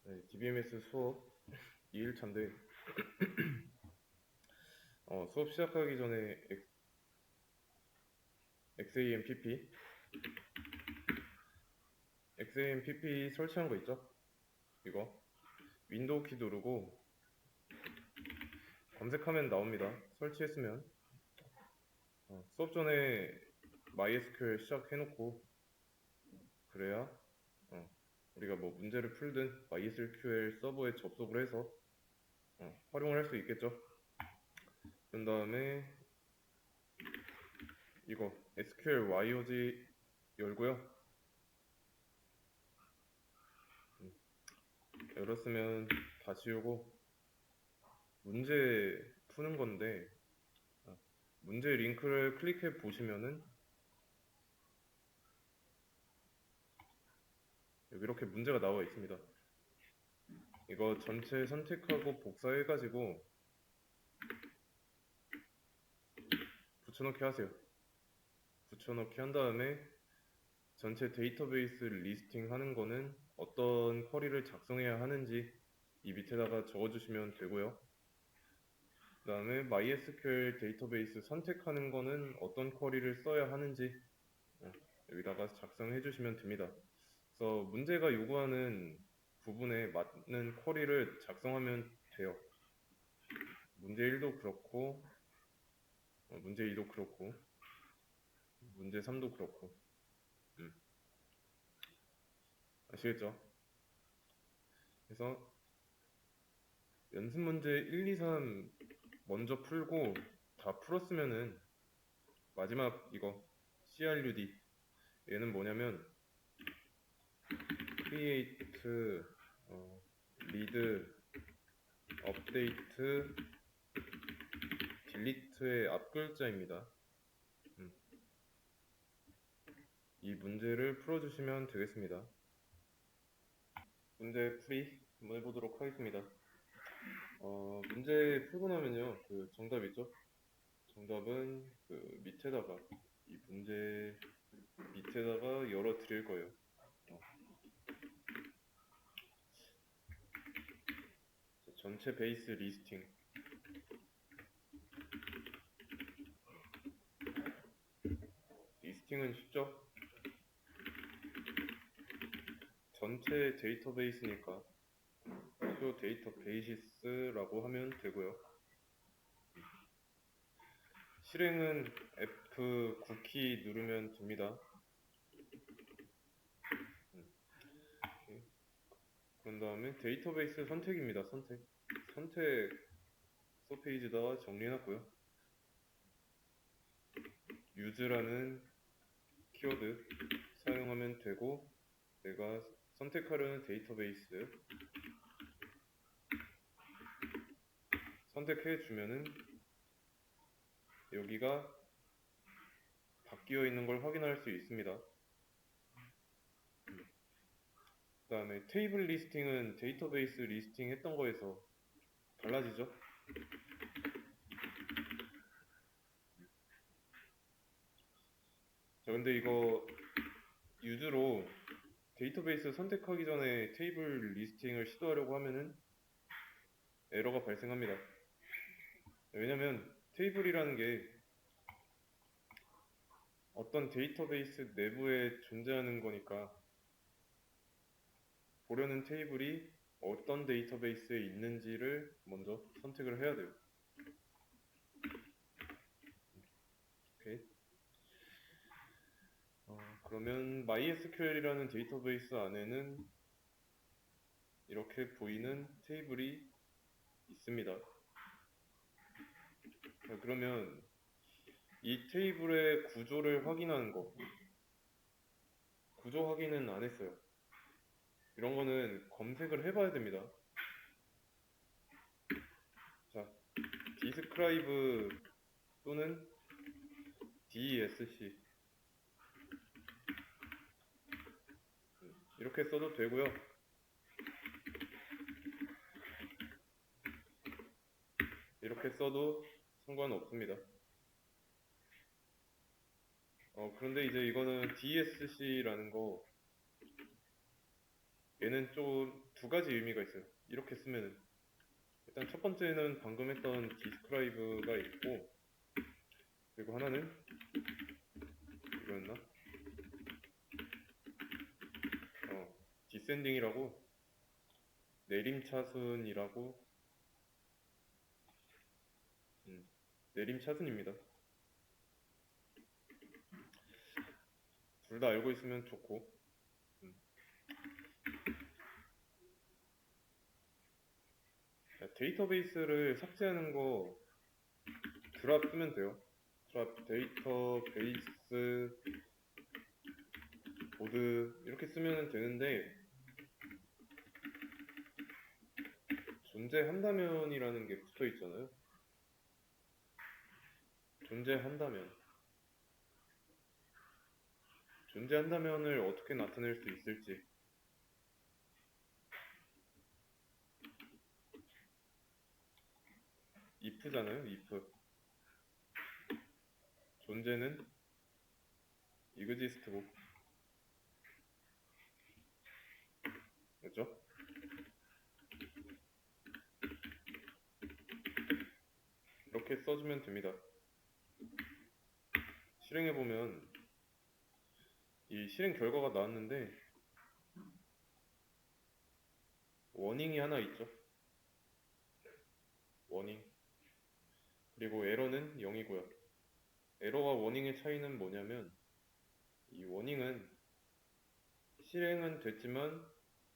네, DBMS 수업 2일차인데 수업 시작하기 전에 XAMPP 설치한 거 있죠? 이거 윈도우 키 누르고 검색하면 나옵니다. 설치했으면 수업 전에 MySQL 시작해놓고 그래야 우리가 뭐 문제를 풀든 MySQL 서버에 접속을 해서 활용을 할 수 있겠죠? 그런 다음에 이거 SQL YOG 열고요. 열었으면 다 지우고 문제 푸는 건데 문제 링크를 클릭해 보시면은 여기 이렇게 문제가 나와 있습니다. 이거 전체 선택하고 복사해가지고 붙여넣기 하세요. 붙여넣기 한 다음에 전체 데이터베이스 리스팅 하는 거는 어떤 쿼리를 작성해야 하는지 이 밑에다가 적어주시면 되고요. 그 다음에 MySQL 데이터베이스 선택하는 거는 어떤 쿼리를 써야 하는지 여기다가 작성해 주시면 됩니다. 그래서 문제가 요구하는 부분에 맞는 쿼리를 작성하면 돼요. 문제 1도 그렇고 문제 2도 그렇고 문제 3도 그렇고 아시겠죠? 그래서 연습 문제 1, 2, 3 먼저 풀고 다 풀었으면은 마지막 이거 CRUD 얘는 뭐냐면 create, read, update, delete의 앞글자입니다. 이 문제를 풀어주시면 되겠습니다. 문제 풀이 한번 해보도록 하겠습니다. 문제 풀고 나면요, 그 정답 있죠? 정답은 그 밑에다가 이 문제 밑에다가 열어 드릴 거예요. 전체 베이스 리스팅. 리스팅은 쉽죠? 전체 데이터베이스니까 표 데이터 베이시스라고 하면 되고요. 실행은 F9키 누르면 됩니다. 그런 다음에 데이터베이스 선택입니다. 선택 서페이지다가 정리해놨고요. use라는 키워드 사용하면 되고 내가 선택하려는 데이터베이스 선택해 주면은 여기가 바뀌어 있는 걸 확인할 수 있습니다. 그 다음에 테이블 리스팅은 데이터베이스 리스팅 했던 거에서 달라지죠. 자, 근데 이거 use로 데이터베이스 선택하기 전에 테이블 리스팅을 시도하려고 하면은 에러가 발생합니다. 왜냐면 테이블이라는 게 어떤 데이터베이스 내부에 존재하는 거니까 보려는 테이블이 어떤 데이터베이스에 있는지를 먼저 선택을 해야 돼요. 오케이. 그러면 MySQL이라는 데이터베이스 안에는 이렇게 보이는 테이블이 있습니다. 자, 그러면 이 테이블의 구조를 확인하는 거 구조 확인은 안 했어요. 이런 거는 검색을 해봐야 됩니다. 자, describe 또는 DESC 이렇게 써도 되고요. 이렇게 써도 상관없습니다. 그런데 이제 이거는 DSC라는 거 얘는 좀 두 가지 의미가 있어요. 이렇게 쓰면은 일단 첫 번째는 방금 했던 describe가 있고, 그리고 하나는 이거였나? descending이라고, 내림차순이라고, 내림차순입니다. 둘 다 알고 있으면 좋고, 데이터베이스를 삭제하는 거 드랍 쓰면 돼요. 드랍 데이터베이스 보드 이렇게 쓰면 되는데, 존재한다면이라는 게 붙어 있잖아요. 존재한다면을 어떻게 나타낼 수 있을지. if잖아요. if. 존재는 exist고, 그렇죠? 이렇게 써주면 됩니다. 실행해보면 이 실행 결과가 나왔는데 워닝이 하나 있죠. 워닝. 그리고 에러는 0이고요. 에러와 워닝의 차이는 뭐냐면, 이 워닝은 실행은 됐지만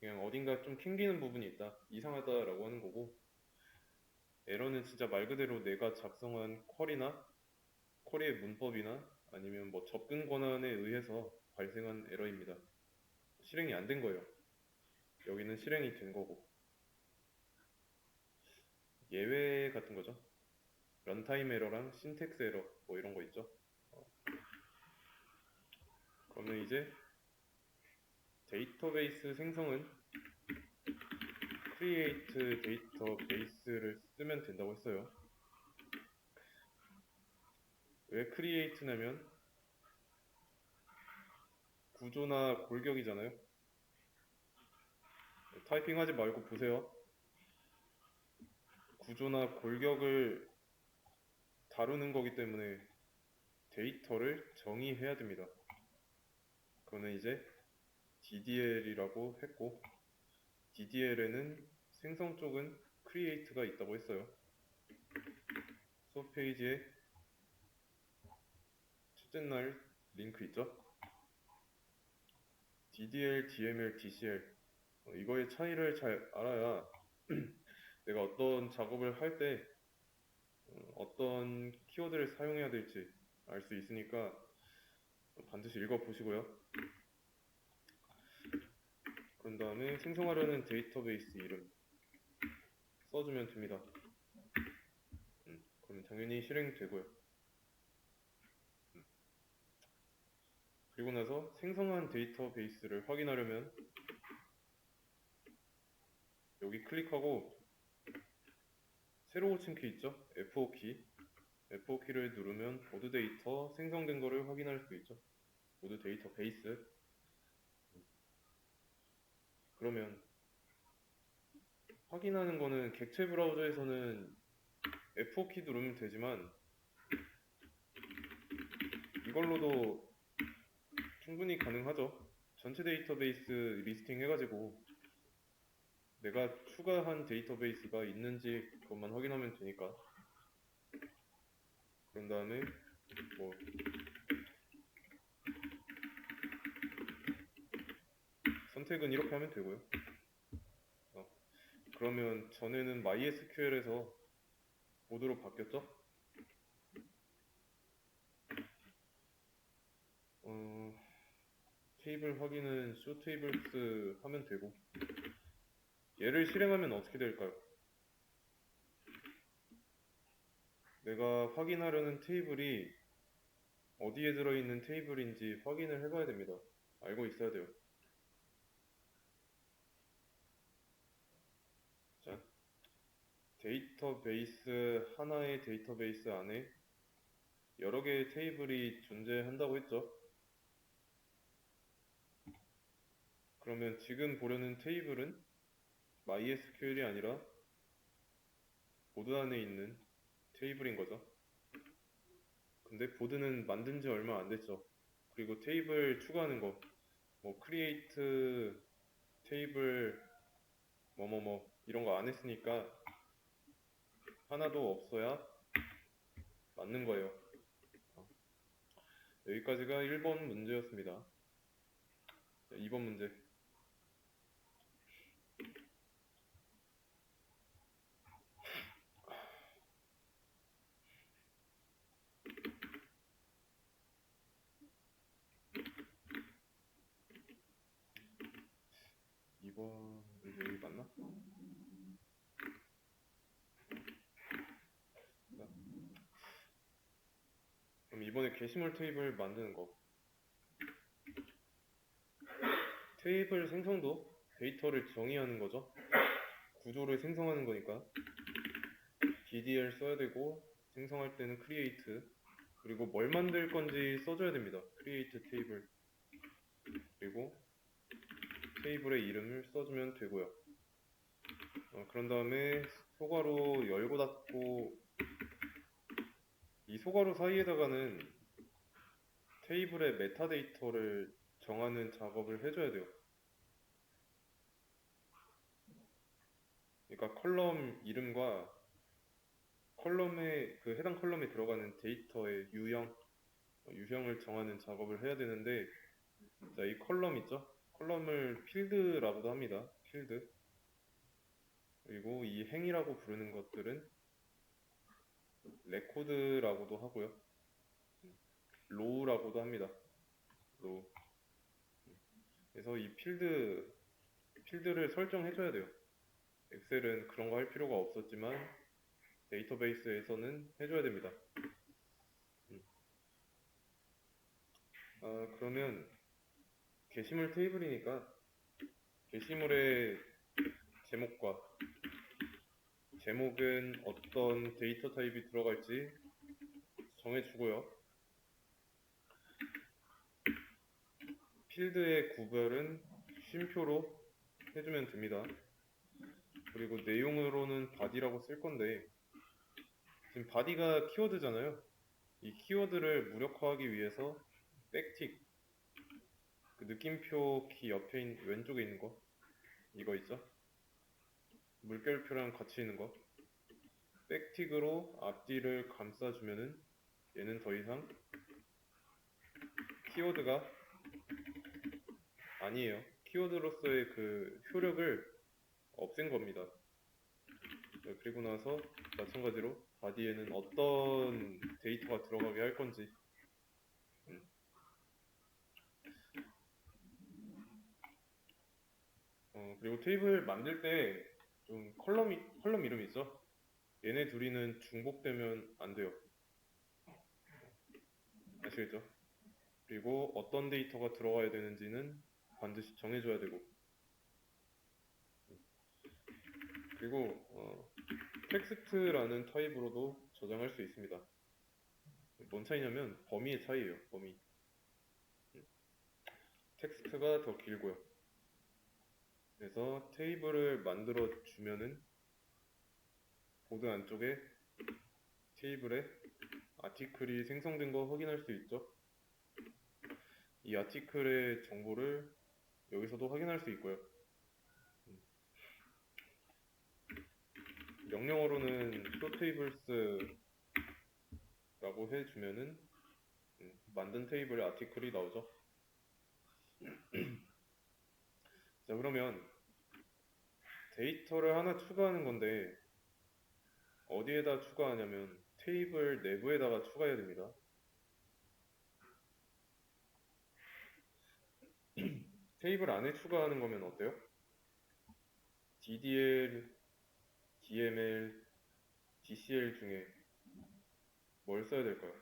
그냥 어딘가 좀 캥기는 부분이 있다, 이상하다라고 하는 거고, 에러는 진짜 말 그대로 내가 작성한 쿼리의 문법이나 아니면 뭐 접근 권한에 의해서 발생한 에러입니다. 실행이 안 된 거예요. 여기는 실행이 된 거고. 예외 같은 거죠. 런타임 에러랑 신텍스 에러 뭐 이런 거 있죠. 그러면 이제 데이터베이스 생성은 create 데이터베이스를 쓰면 된다고 했어요. 왜 create냐면 구조나 골격이잖아요. 타이핑하지 말고 보세요. 구조나 골격을 다루는 거기 때문에 데이터를 정의해야 됩니다. 그거는 이제 DDL이라고 했고, DDL에는 생성 쪽은 create가 있다고 했어요. 수업 페이지에 첫째 날 링크 있죠? DDL, DML, DCL 이거의 차이를 잘 알아야 내가 어떤 작업을 할 때 어떤 키워드를 사용해야 될지 알 수 있으니까 반드시 읽어보시고요. 그런 다음에 생성하려는 데이터베이스 이름 써주면 됩니다. 그러면 당연히 실행되고요. 그리고 나서 생성한 데이터베이스를 확인하려면 여기 클릭하고 새로 고친 키 있죠? F5키. F5키를 누르면 보드 데이터 생성된 거를 확인할 수 있죠. 보드 데이터베이스. 그러면 확인하는 거는 객체 브라우저에서는 F5키 누르면 되지만 이걸로도 충분히 가능하죠. 전체 데이터베이스 리스팅 해가지고 내가 추가한 데이터베이스가 있는지 그것만 확인하면 되니까. 그런 다음에 뭐 선택은 이렇게 하면 되고요. 그러면 전에는 MySQL에서 보드로 바뀌었죠? 테이블 확인은 showtables 하면 되고, 얘를 실행하면 어떻게 될까요? 내가 확인하려는 테이블이 어디에 들어있는 테이블인지 확인을 해봐야 됩니다. 알고 있어야 돼요. 자, 데이터베이스 하나의 데이터베이스 안에 여러 개의 테이블이 존재한다고 했죠. 그러면 지금 보려는 테이블은 MySQL이 아니라 보드 안에 있는 테이블인 거죠. 근데 보드는 만든 지 얼마 안 됐죠. 그리고 테이블 추가하는 거, 뭐 create 테이블 뭐뭐뭐 이런 거 안 했으니까 하나도 없어야 맞는 거예요. 여기까지가 1번 문제였습니다. 2번 문제. 이번 문제 여기 맞나? 자, 그럼 이번에 게시물 테이블 만드는 거. 테이블 생성도 데이터를 정의하는 거죠. 구조를 생성하는 거니까 DDL 써야 되고, 생성할 때는 create, 그리고 뭘 만들 건지 써줘야 됩니다. create 테이블, 그리고 테이블의 이름을 써주면 되고요. 그런 다음에 소괄호 열고 닫고, 이 소괄호 사이에다가는 테이블의 메타데이터를 정하는 작업을 해줘야 돼요. 그러니까 컬럼 이름과 컬럼에 그 해당 컬럼에 들어가는 데이터의 유형을 정하는 작업을 해야 되는데, 자, 이 컬럼 있죠? 컬럼을 필드라고도 합니다. 필드. 그리고 이 행이라고 부르는 것들은 레코드라고도 하고요. 로우라고도 합니다. 로우. 그래서 이 필드를 설정해줘야 돼요. 엑셀은 그런 거 할 필요가 없었지만 데이터베이스에서는 해줘야 됩니다. 그러면 게시물 테이블이니까 게시물의 제목은 어떤 데이터 타입이 들어갈지 정해주고요. 필드의 구별은 쉼표로 해주면 됩니다. 그리고 내용으로는 body라고 쓸 건데, 지금 body가 키워드잖아요. 이 키워드를 무력화하기 위해서 백틱, 그 느낌표 키 옆에 왼쪽에 있는 거, 이거 있죠? 물결표랑 같이 있는 거, 백틱으로 앞뒤를 감싸주면은 얘는 더 이상 키워드가 아니에요. 키워드로서의 그 효력을 없앤 겁니다. 그리고 나서 마찬가지로 body에는 어떤 데이터가 들어가게 할 건지, 그리고 테이블 만들 때 좀 컬럼 이름 있죠? 얘네 둘이는 중복되면 안 돼요. 아시겠죠? 그리고 어떤 데이터가 들어가야 되는지는 반드시 정해줘야 되고, 그리고 텍스트라는 타입으로도 저장할 수 있습니다. 뭔 차이냐면 범위의 차이예요. 범위. 텍스트가 더 길고요. 그래서 테이블을 만들어 주면은 보드 안쪽에 테이블에 아티클이 생성된 거 확인할 수 있죠. 이 아티클의 정보를 여기서도 확인할 수 있고요. 명령어로는 showTables라고 해주면은 만든 테이블에 아티클이 나오죠. 자, 그러면 데이터를 하나 추가하는 건데 어디에다 추가하냐면 테이블 내부에다가 추가해야 됩니다. 테이블 안에 추가하는 거면 어때요? DDL, DML, DCL 중에 뭘 써야 될까요?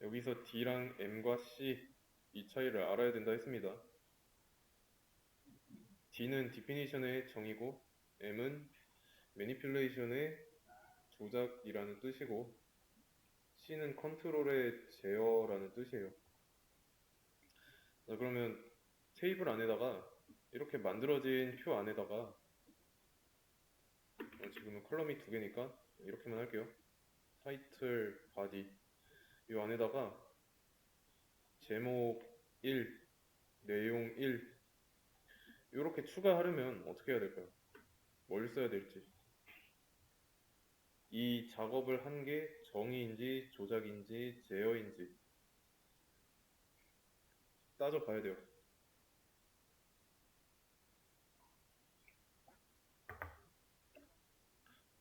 여기서 D랑 M과 C 이 차이를 알아야 된다 했습니다. D는 definition의 정의고 M은 manipulation의 조작이라는 뜻이고 C는 컨트롤의 제어라는 뜻이에요. 자, 그러면 테이블 안에다가 이렇게 만들어진 표 안에다가 지금은 컬럼이 두 개니까 이렇게만 할게요. 타이틀, 바디 이 안에다가 제목 1, 내용 1 이렇게 추가하려면 어떻게 해야 될까요? 뭘 써야 될지. 이 작업을 한 게 정의인지 조작인지 제어인지 따져봐야 돼요.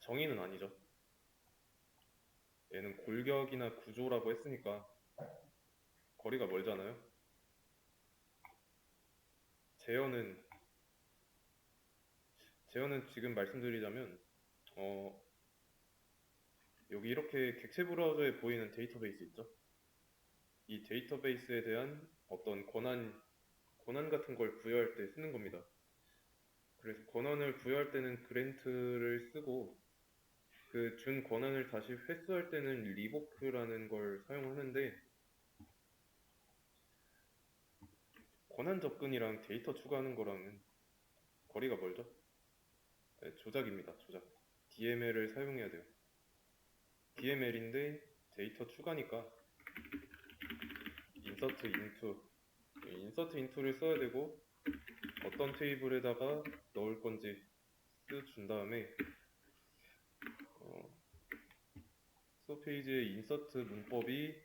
정의는 아니죠. 얘는 골격이나 구조라고 했으니까 거리가 멀잖아요. 제어는 지금 말씀드리자면 여기 이렇게 객체 브라우저에 보이는 데이터베이스 있죠? 이 데이터베이스에 대한 어떤 권한 같은 걸 부여할 때 쓰는 겁니다. 그래서 권한을 부여할 때는 그랜트를 쓰고 그 준 권한을 다시 회수할 때는 리보크라는 걸 사용하는데 권한 접근이랑 데이터 추가하는 거랑은 거리가 멀죠? 네, 조작입니다. 조작. DML을 사용해야 돼요. DML인데 데이터 추가니까 인서트 인투를 써야 되고 어떤 테이블에다가 넣을 건지 준 다음에 페이지에 인서트 문법이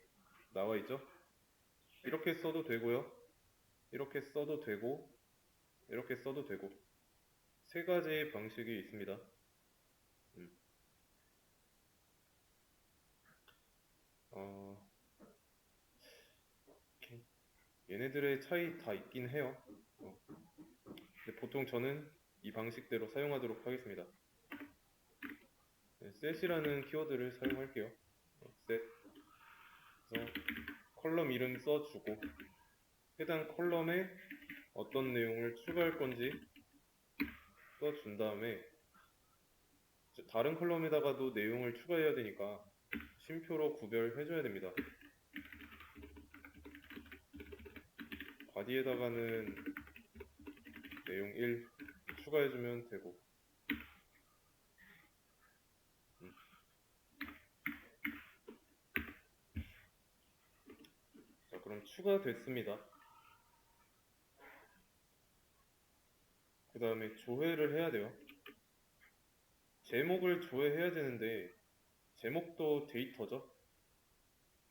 나와 있죠. 이렇게 써도 되고요. 이렇게 써도 되고 이렇게 써도 되고 세 가지의 방식이 있습니다. 얘네들의 차이 다 있긴 해요. 근데 보통 저는 이 방식대로 사용하도록 하겠습니다. set이라는 키워드를 사용할게요. set. 그래서 컬럼 이름 써주고 해당 컬럼에 어떤 내용을 추가할 건지 써준 다음에 다른 컬럼에다가도 내용을 추가해야 되니까 쉼표로 구별해줘야 됩니다. 바디에다가는 내용 1 추가해주면 되고 자, 그럼 추가됐습니다. 그 다음에 조회를 해야 돼요. 제목을 조회해야 되는데 제목도 데이터죠.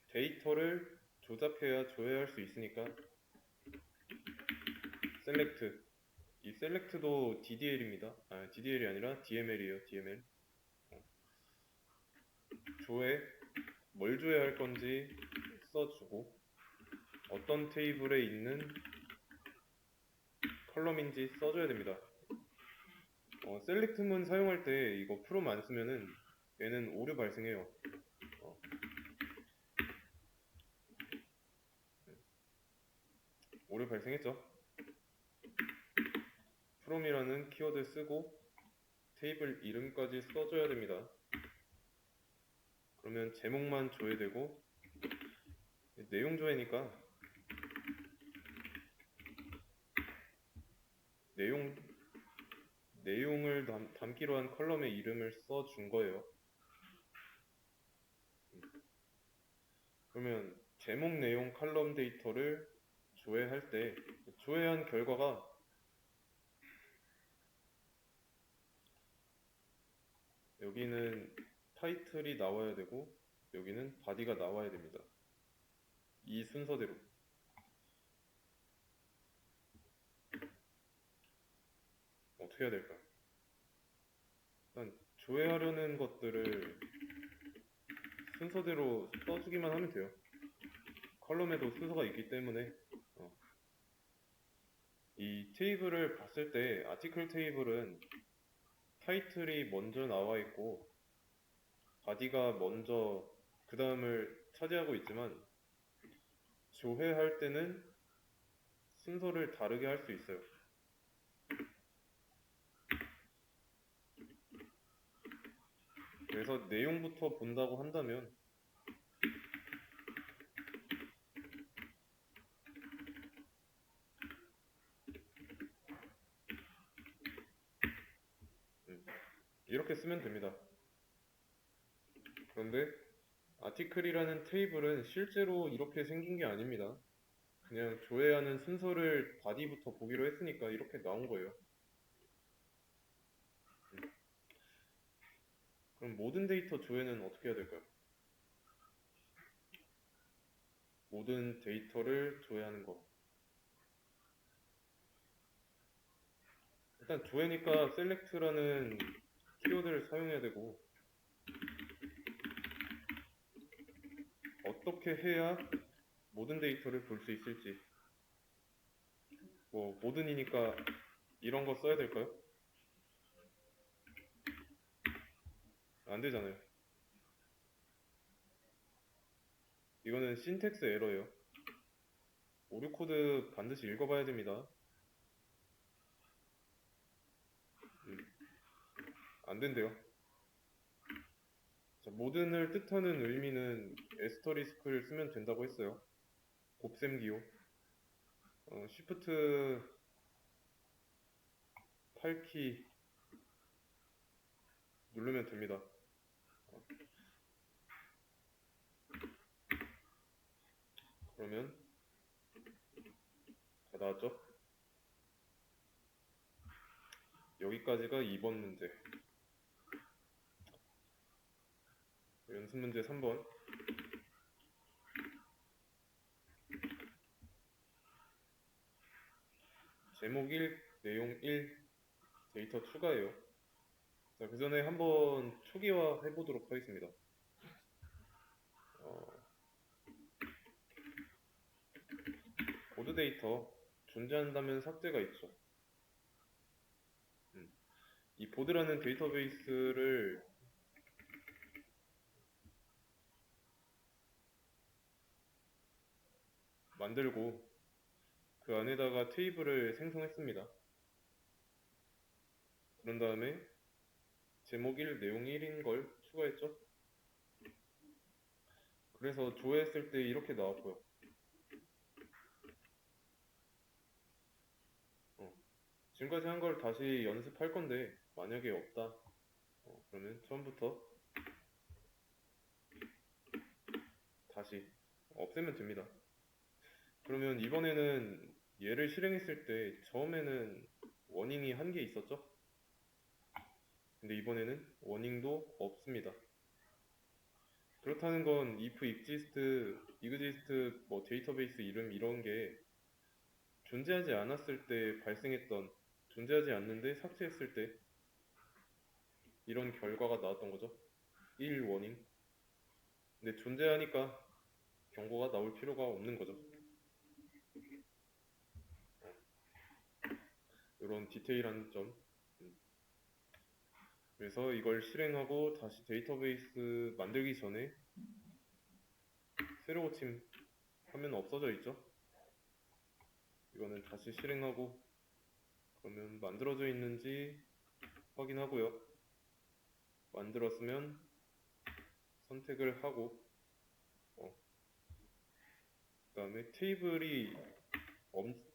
데이터를 조작해야 조회할 수 있으니까 select. 이 select도 DDL입니다. DDL이 아니라 DML이에요. DML. 조회, 뭘 조회할 건지 써주고 어떤 테이블에 있는 컬럼인지 써줘야 됩니다. select문 사용할 때 이거 from 안 쓰면은 얘는 오류 발생해요. 오류 발생했죠. from이라는 키워드 쓰고 테이블 이름까지 써줘야 됩니다. 그러면 제목만 조회되고 내용 조회니까 내용을 담기로 한 컬럼의 이름을 써준 거예요. 그러면 제목 내용 컬럼 데이터를 조회할 때 조회한 결과가 여기는 타이틀이 나와야 되고 여기는 바디가 나와야 됩니다. 이 순서대로. 어떻게 해야 될까요? 일단 조회하려는 것들을 순서대로 써주기만 하면 돼요. 컬럼에도 순서가 있기 때문에 이 테이블을 봤을 때 아티클 테이블은 타이틀이 먼저 나와 있고 바디가 먼저 그 다음을 차지하고 있지만 조회할 때는 순서를 다르게 할 수 있어요. 그래서 내용부터 본다고 한다면 이렇게 쓰면 됩니다. 그런데 아티클이라는 테이블은 실제로 이렇게 생긴 게 아닙니다. 그냥 조회하는 순서를 바디부터 보기로 했으니까 이렇게 나온 거예요. 그럼 모든 데이터 조회는 어떻게 해야 될까요? 모든 데이터를 조회하는 거. 일단 조회니까 select라는 키워드를 사용해야 되고, 어떻게 해야 모든 데이터를 볼 수 있을지. 뭐 모든이니까 이런 거 써야 될까요? 안 되잖아요. 이거는 신텍스 에러예요. 오류 코드 반드시 읽어봐야 됩니다. 안 된대요. 자, 모든을 뜻하는 의미는 에스터리스크를 쓰면 된다고 했어요. 곱셈 기호. 쉬프트 8키 누르면 됩니다. 그러면 다 나왔죠? 여기까지가 2번 문제. 연습 문제 3번. 제목 1, 내용 1, 데이터 추가예요. 자, 그 전에 한번 초기화 해보도록 하겠습니다. 보드 데이터 존재한다면 삭제가 있죠. 이 보드라는 데이터베이스를 만들고 그 안에다가 테이블을 생성했습니다. 그런 다음에 제목 1, 내용 1인 걸 추가했죠. 그래서 조회했을 때 이렇게 나왔고요. 지금까지 한 걸 다시 연습할 건데 만약에 없다 그러면 처음부터 다시 없애면 됩니다. 그러면 이번에는 얘를 실행했을 때 처음에는 워닝이 한 개 있었죠? 근데 이번에는 워닝도 없습니다. 그렇다는 건 if exist 뭐 데이터베이스 이름 이런 게 존재하지 않았을 때 발생했던, 존재하지 않는데 삭제했을 때 이런 결과가 나왔던 거죠. 1 워닝. 근데 존재하니까 경고가 나올 필요가 없는 거죠. 이런 디테일한 점. 그래서 이걸 실행하고 다시 데이터베이스 만들기 전에 새로 고침 하면 없어져 있죠. 이거는 다시 실행하고 그러면 만들어져 있는지 확인하고요. 만들었으면 선택을 하고 그 다음에 테이블이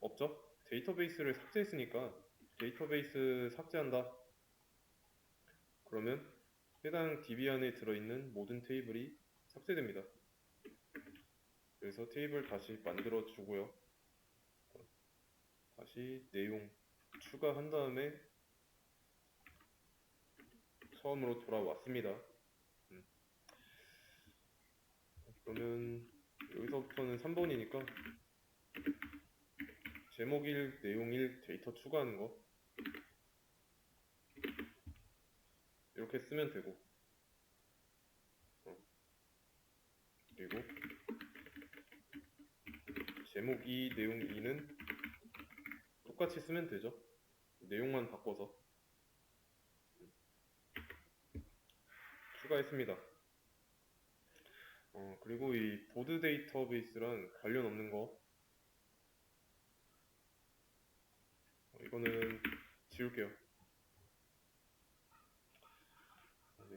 없죠? 데이터베이스를 삭제했으니까 데이터베이스 삭제한다. 그러면 해당 DB 안에 들어있는 모든 테이블이 삭제됩니다. 그래서 테이블 다시 만들어 주고요. 다시 내용 추가한 다음에 처음으로 돌아왔습니다. 그러면 여기서부터는 3번이니까 제목 1, 내용 1, 데이터 추가하는 거 이렇게 쓰면 되고 그리고 제목 2, 내용 2는 똑같이 쓰면 되죠. 내용만 바꿔서 추가했습니다. 그리고 이 보드 데이터베이스랑 관련 없는 거 이거는 지울게요.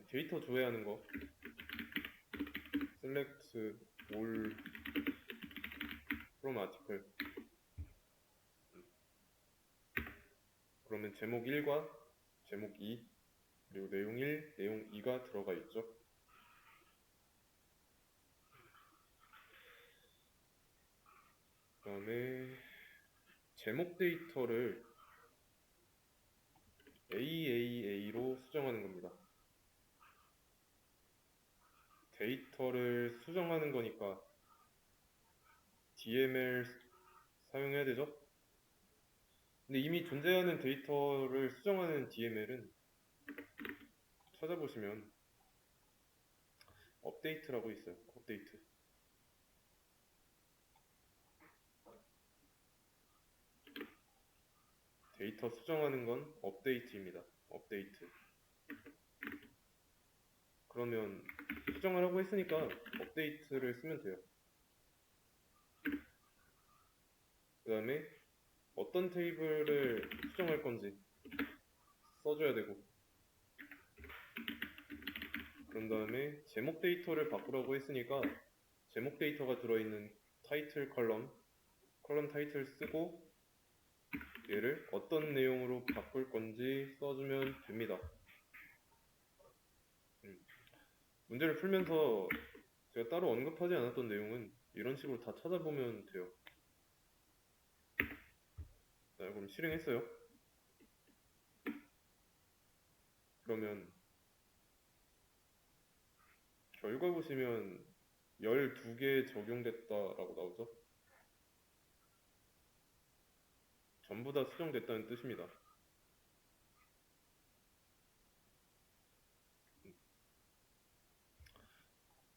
데이터 조회하는 거 select all from article 그러면 제목 1과 제목 2 그리고 내용 1, 내용 2가 들어가 있죠. 그 다음에 제목 데이터를 AAA로 수정하는 겁니다. 데이터를 수정하는 거니까 DML 사용해야 되죠? 근데 이미 존재하는 데이터를 수정하는 DML은 찾아보시면 업데이트라고 있어요. 업데이트. 데이터 수정하는 건 업데이트입니다. 업데이트. 그러면 수정을 하고 했으니까 업데이트를 쓰면 돼요. 그 다음에 어떤 테이블을 수정할 건지 써줘야 되고, 그런 다음에 제목 데이터를 바꾸라고 했으니까 제목 데이터가 들어있는 타이틀 컬럼 타이틀 쓰고 얘를 어떤 내용으로 바꿀 건지 써주면 됩니다. 문제를 풀면서 제가 따로 언급하지 않았던 내용은 이런 식으로 다 찾아보면 돼요. 자, 그럼 실행했어요. 그러면 결과 보시면 12개 적용됐다라고 나오죠. 전부 다 수정됐다는 뜻입니다.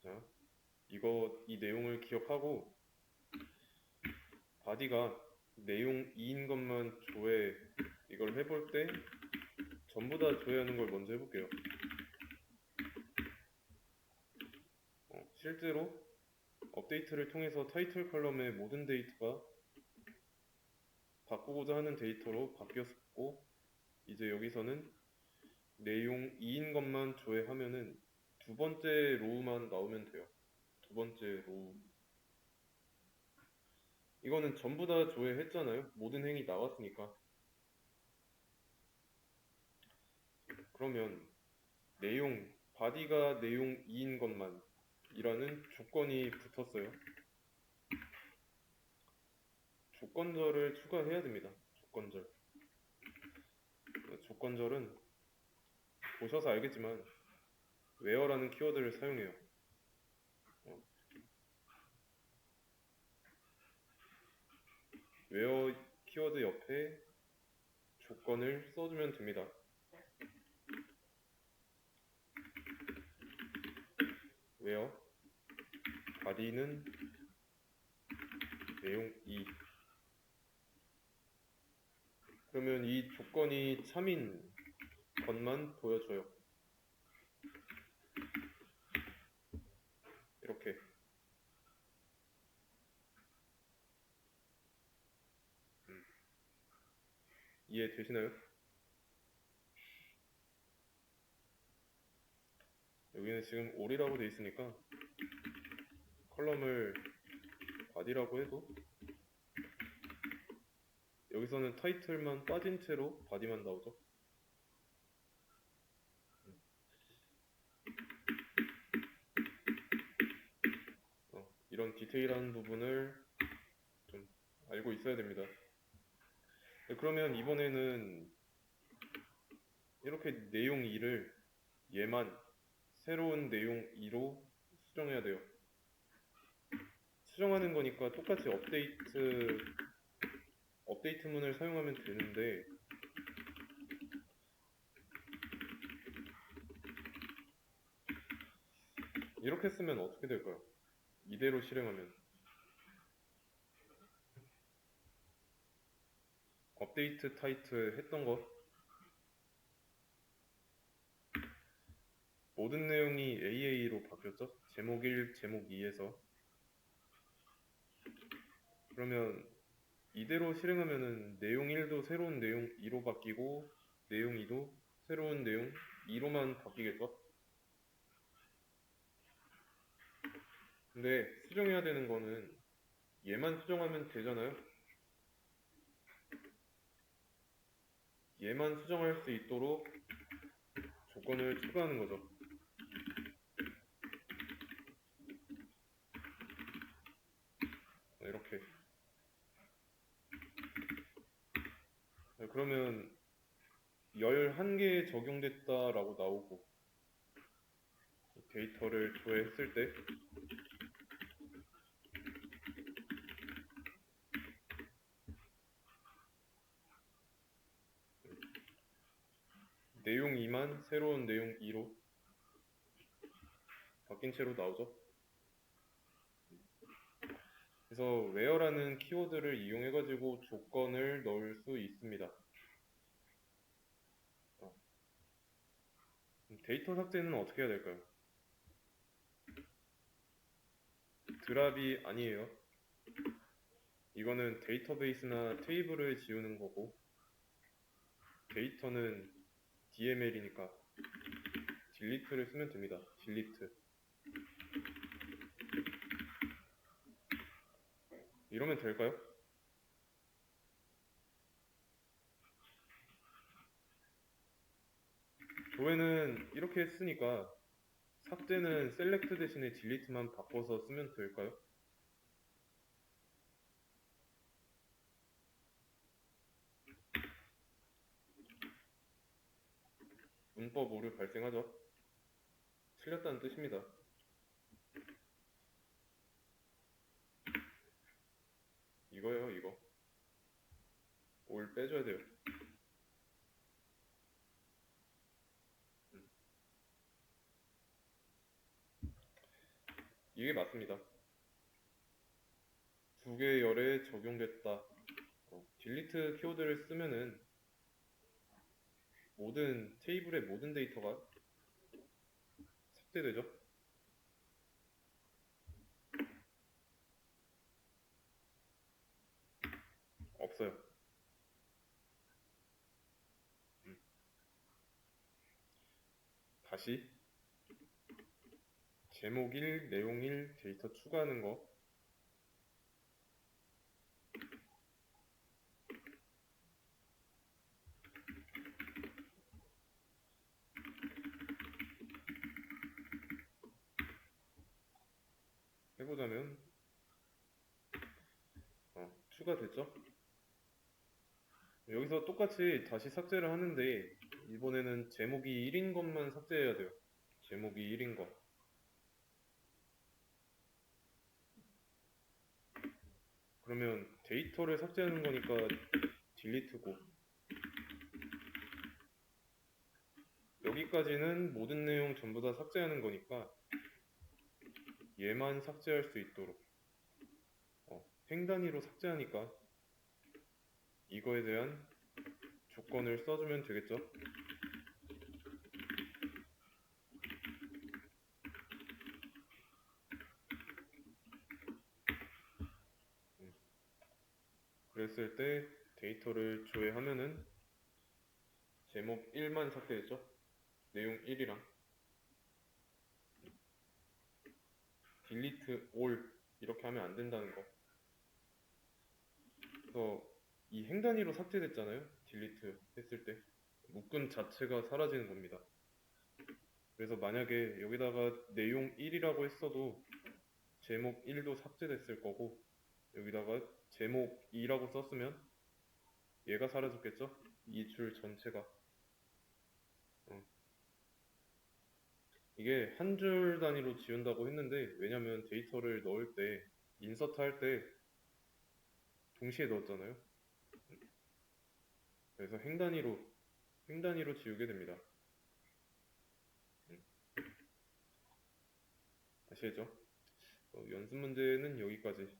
자, 이 내용을 기억하고 바디가 내용 2인 것만 조회 이걸 해볼 때 전부 다 조회하는 걸 먼저 해볼게요. 실제로 업데이트를 통해서 타이틀 컬럼의 모든 데이터가 바꾸고자 하는 데이터로 바뀌었고, 이제 여기서는 내용 2인 것만 조회하면은 두 번째 로우만 나오면 돼요. 두 번째 로우. 이거는 전부 다 조회했잖아요. 모든 행이 나왔으니까. 그러면 바디가 내용 2인 것만 이라는 조건이 붙었어요. 조건절을 추가해야 됩니다. 조건절은 보셔서 알겠지만 where라는 키워드를 사용해요. where 키워드 옆에 조건을 써주면 됩니다. where body는 내용 2. 그러면 이 조건이 참인 것만 보여줘요. 이렇게. 이해되시나요? 여기는 지금 all이라고 돼 있으니까 컬럼을 body라고 해도 여기서는 타이틀만 빠진 채로 body만 나오죠. 이런 디테일한 부분을 좀 알고 있어야 됩니다. 그러면 이번에는 이렇게 내용 2를 얘만 새로운 내용 2로 수정해야 돼요. 수정하는 거니까 똑같이 업데이트문을 사용하면 되는데 이렇게 쓰면 어떻게 될까요? 이대로 실행하면 업데이트 타이틀 했던 거 모든 내용이 AA로 바뀌었죠? 제목 1, 제목 2에서. 그러면 이대로 실행하면은 내용 1도 새로운 내용 2로 바뀌고 내용 2도 새로운 내용 2로만 바뀌겠죠? 근데 수정해야 되는 거는 얘만 수정하면 되잖아요? 얘만 수정할 수 있도록 조건을 추가하는 거죠. 이렇게. 그러면 11개 적용됐다라고 나오고 데이터를 조회했을 때 내용 2만 새로운 내용 2로 바뀐 채로 나오죠. 그래서 where라는 키워드를 이용해가지고 조건을 넣을 수 있습니다. 데이터 삭제는 어떻게 해야 될까요? 드랍이 아니에요. 이거는 데이터베이스나 테이블을 지우는 거고 데이터는 DML이니까 딜리트를 쓰면 됩니다. 딜리트. 이러면 될까요? 조회는 이렇게 했으니까 삭제는 셀렉트 대신에 딜리트만 바꿔서 쓰면 될까요? 문법 오류 발생하죠. 틀렸다는 뜻입니다. 이거예요, 이거. 올 빼줘야 돼요. 이게 맞습니다. 두 개의 열에 적용됐다. 딜리트 키워드를 쓰면은 모든 테이블의 모든 데이터가 삭제되죠. 없어요. 다시 제목 1, 내용 1, 데이터 추가하는 거 해보자면 추가됐죠? 여기서 똑같이 다시 삭제를 하는데 이번에는 제목이 1인 것만 삭제해야 돼요. 제목이 1인 거. 그러면 데이터를 삭제하는 거니까 딜리트고 여기까지는 모든 내용 전부 다 삭제하는 거니까 얘만 삭제할 수 있도록 행 단위로 삭제하니까 이거에 대한 조건을 써주면 되겠죠? 그랬을 때 데이터를 조회하면은 제목 1만 삭제했죠? 내용 1이랑 딜리트 올 이렇게 하면 안 된다는 거. 그래서 이 행 단위로 삭제됐잖아요. 딜리트 했을 때 묶음 자체가 사라지는 겁니다. 그래서 만약에 여기다가 내용 1이라고 했어도 제목 1도 삭제됐을 거고 여기다가 제목 2라고 썼으면 얘가 사라졌겠죠? 이 줄 전체가. 이게 한 줄 단위로 지운다고 했는데 왜냐면 데이터를 넣을 때 인서트 할 때 동시에 넣었잖아요. 그래서 행 단위로 지우게 됩니다. 아시겠죠? 연습 문제는 여기까지.